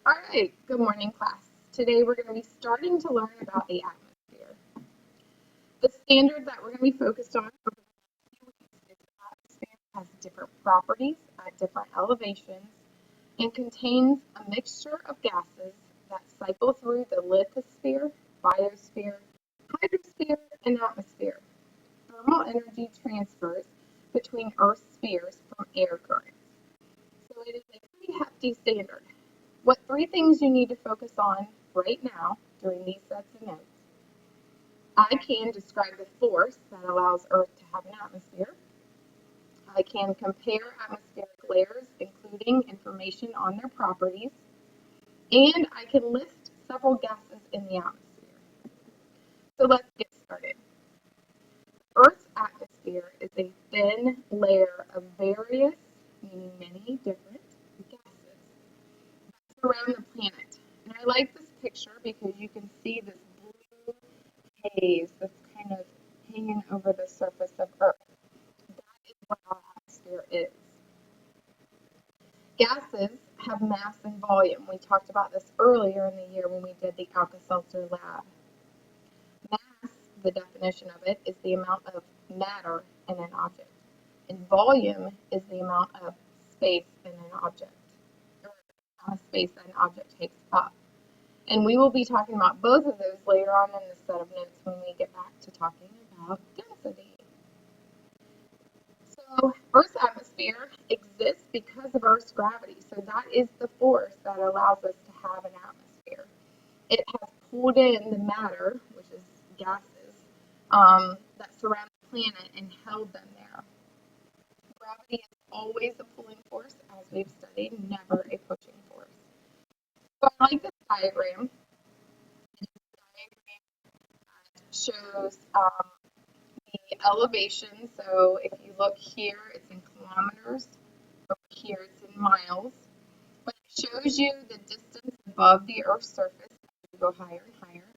All right, good morning, class. Today we're going to be starting to learn about the atmosphere. The standard that we're going to be focused on over the next few weeks is the atmosphere has different properties at different elevations and contains a mixture of gases that cycle through the lithosphere, biosphere, hydrosphere, and atmosphere. Thermal energy transfers between Earth's spheres from air currents. So it is a pretty hefty standard. What three things you need to focus on right now during these sets of notes? I can describe the force that allows Earth to have an atmosphere. I can compare atmospheric layers, including information on their properties. And I can list several gases in the atmosphere. So let's get started. Earth's atmosphere is a thin layer of various, meaning many different gases that surround the planet. And I like this picture because you can see this blue haze that's kind of hanging over the surface of Earth. That is what our atmosphere is. Gases have mass and volume. We talked about this earlier in the year when we did the Alka-Seltzer lab. Mass, the definition of it, is the amount of matter in an object. And volume is the amount of space in an object, or the amount of space that an object takes up. And we will be talking about both of those later on in the set of notes when we get back to talking about density. So Earth's atmosphere exists because of Earth's gravity. So that is the force that allows us to have an atmosphere. It has pulled in the matter, which is gases, that surround the planet and held them there. Gravity is always a pulling force, as we've studied, never a pushing force. So I like this diagram. Shows the elevation. So if you look here, it's in kilometers. Over here, it's in miles. But it shows you the distance above the Earth's surface as you go higher and higher.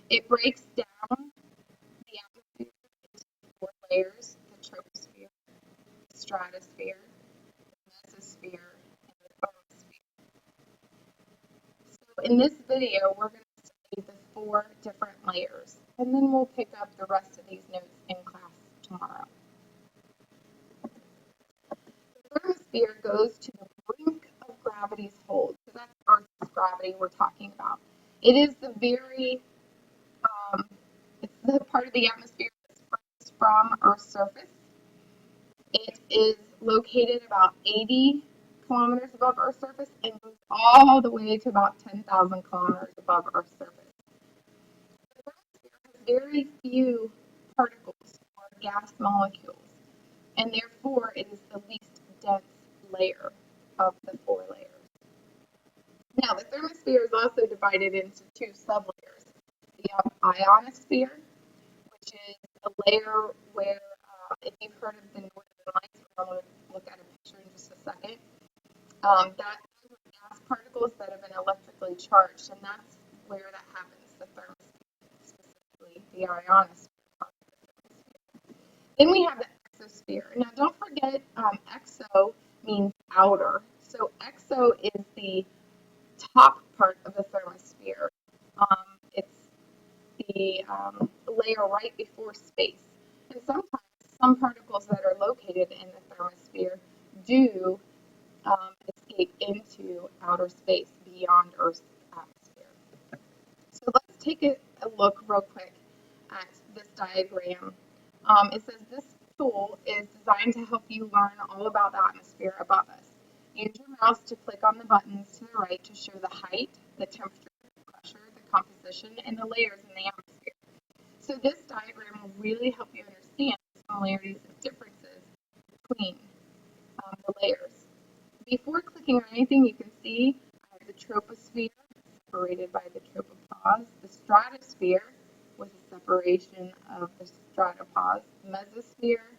It breaks down the atmosphere into four layers: the troposphere, the stratosphere, the mesosphere, and the thermosphere. So in this video, we're going to study the four different layers, and then we'll pick up the rest of these notes in class tomorrow. The thermosphere goes to the brink of gravity's hold. So that's Earth's gravity we're talking about. It is the it's the part of the atmosphere that's furthest from Earth's surface. It is located about 80 kilometers above Earth's surface and goes all the way to about 10,000 kilometers above Earth's surface. The thermosphere has very few particles or gas molecules, and therefore it is the least dense layer of the four layers. Now, the thermosphere is also divided into two sublayers. The ionosphere, which is a layer where, if you've heard of the northern lights, we're going to look at a picture in just a second, that those are gas particles that have been electrically charged, and that's where that happens, the thermosphere, specifically the ionosphere. Then we have the exosphere. Now, don't forget, exo means outer. So exo is the top part of the thermosphere. It's the layer right before space. And sometimes some particles that are located in the thermosphere do escape into outer space beyond Earth's atmosphere. So let's take a look real quick at this diagram. It says this tool is designed to help you learn all about the atmosphere above us. Use your mouse to click on the buttons to the right to show the height, the temperature, the pressure, the composition, and the layers in the atmosphere. So this diagram will really help you understand the similarities and differences between the layers. Before clicking on anything, you can see I have the troposphere separated by the tropopause, the stratosphere with a separation of the stratopause, mesosphere,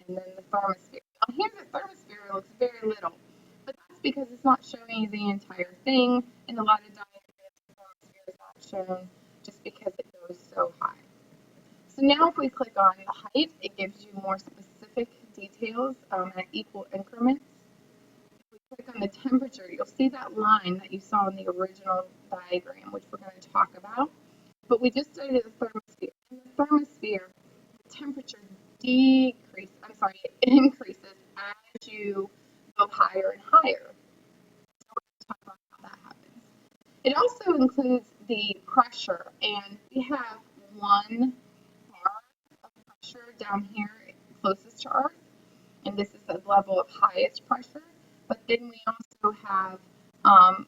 and then the thermosphere. Now here the thermosphere looks very little, but that's because it's not showing you the entire thing. In a lot of diagrams, the thermosphere is not shown just because it goes so high. So now if we click on the height, it gives you more specific details at equal increments. If we click on the temperature, you'll see that line that you saw in the original diagram, which we're going to talk about. But we just studied the thermosphere. In the thermosphere, the temperature it increases as you go higher and higher. So we're going to talk about how that happens. It also includes the pressure, and we have one bar of pressure down here closest to Earth, and this is the level of highest pressure. But then we also have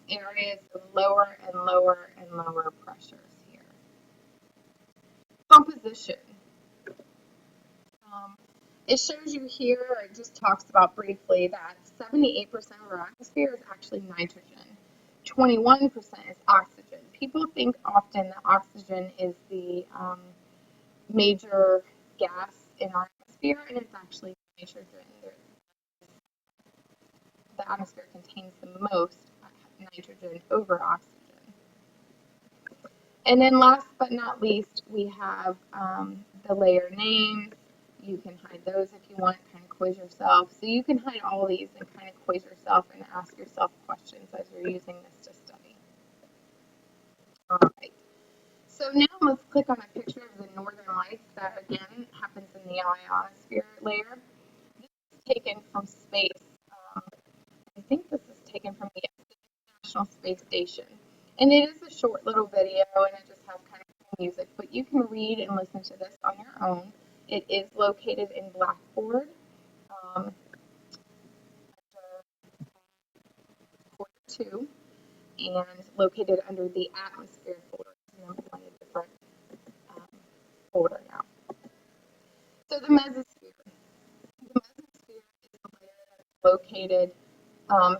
areas of lower and lower and lower pressures here. Composition. It shows you here, it just talks about briefly that 78% of our atmosphere is actually nitrogen. 21% is oxygen. People think often that oxygen is the major gas in our atmosphere, and it's actually nitrogen. The atmosphere contains the most nitrogen over oxygen. And then last but not least, we have the layer names. You can hide those if you want, kind of quiz yourself. So you can hide all these and kind of quiz yourself and ask yourself questions as you're using this to study. All right. So now let's click on a picture of the northern lights that, again, happens in the ionosphere layer. This is taken from space. I think this is taken from the International Space Station. And it is a short little video, and it just has kind of cool music, but you can read and listen to this on your own. It is located in Blackboard, under Quarter 2, and located under the Atmosphere folder. I'm in a different folder now. So the mesosphere. The mesosphere is the layer that's located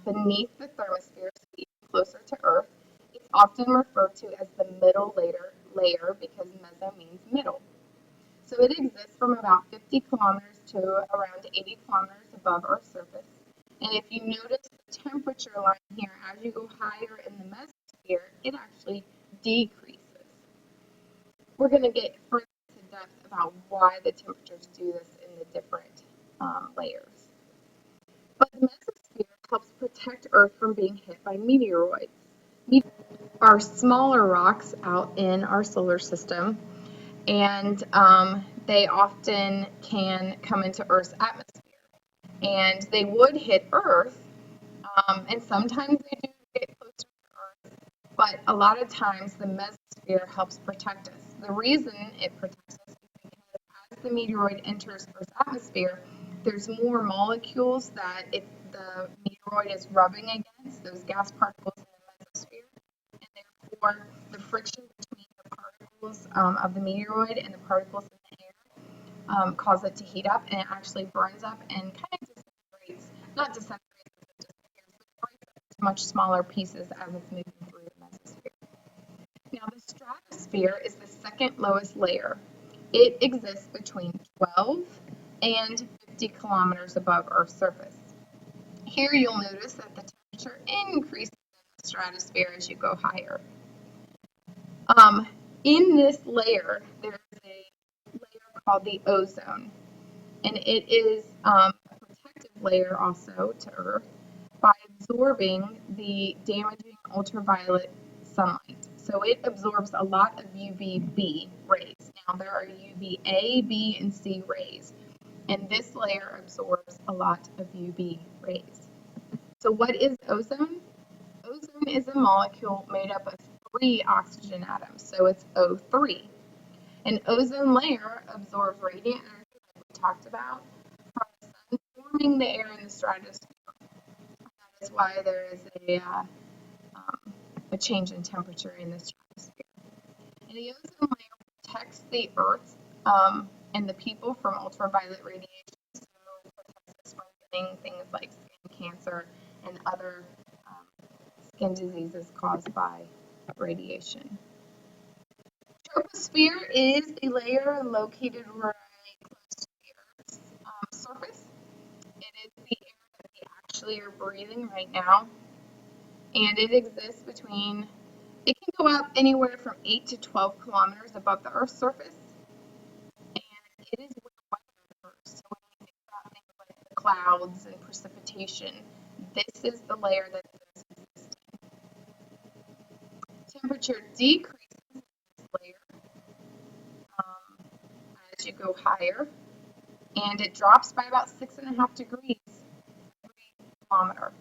beneath the thermosphere, so even closer to Earth. It's often referred to as the middle layer because meso means middle. So it exists from about 50 kilometers to around 80 kilometers above Earth's surface. And if you notice the temperature line here, as you go higher in the mesosphere, it actually decreases. We're going to get further into depth about why the temperatures do this in the different layers. But the mesosphere helps protect Earth from being hit by meteoroids. Meteoroids are smaller rocks out in our solar system, and they often can come into Earth's atmosphere. And they would hit Earth, and sometimes they do get closer to Earth, but a lot of times the mesosphere helps protect us. The reason it protects us is because as the meteoroid enters Earth's atmosphere, there's more molecules that the meteoroid is rubbing against, those gas particles in the mesosphere, and therefore the friction between the particles of the meteoroid and the particles in the air cause it to heat up, and it actually burns up and kind of disintegrates, not disintegrates as it disappears, but it breaks up into much smaller pieces as it's moving through the mesosphere. Now the stratosphere is the second lowest layer. It exists between 12 and 50 kilometers above Earth's surface. Here you'll notice that the temperature increases in the stratosphere as you go higher. In this layer, there is a layer called the ozone, and it is a protective layer also to Earth by absorbing the damaging ultraviolet sunlight. So it absorbs a lot of UVB rays. Now there are UVA, B, and C rays, and this layer absorbs a lot of UV rays. So what is ozone? Ozone is a molecule made up of 3 oxygen atoms, so it's O3. An ozone layer absorbs radiant energy, like we talked about, from the sun, warming the air in the stratosphere. That is why there is a change in temperature in the stratosphere. And the ozone layer protects the Earth and the people from ultraviolet radiation, so it protects us from getting things like skin cancer and other skin diseases caused by radiation. Troposphere is the layer located right close to the Earth's surface. It is the air that we actually are breathing right now, and it exists between, it can go up anywhere from 8 to 12 kilometers above the Earth's surface, and it is where weather occurs. So when we think about things like the clouds and precipitation, This is the layer that does exist. Temperature decreases in this layer as you go higher, and it drops by about 6.5 degrees every thermometer.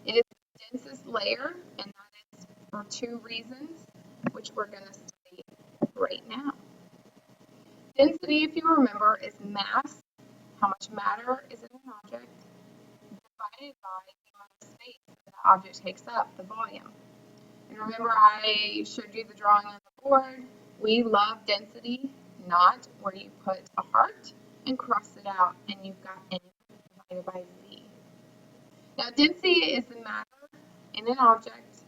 It is the densest layer, and that is for two reasons, which we're going to study right now. Density, if you remember, is mass, how much matter is in an object, divided by the amount of space that the object takes up, the volume. And remember, I showed you the drawing on the board. We love density, not where you put a heart and cross it out and you've got N divided by V. Now, density is the matter in an object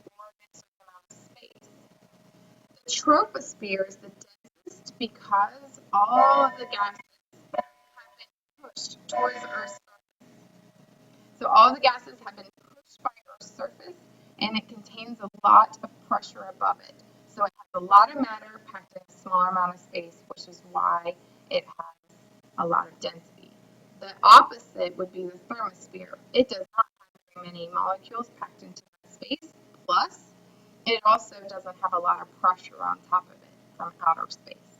or a certain amount of space. The troposphere is the densest because all of the gases have been pushed towards Earth's surface. So all the gases have been pushed by Earth's surface, and it contains a lot of pressure above it. So it has a lot of matter packed in a smaller amount of space, which is why it has a lot of density. The opposite would be the thermosphere. It does not have very many molecules packed into that space, plus it also doesn't have a lot of pressure on top of it from outer space.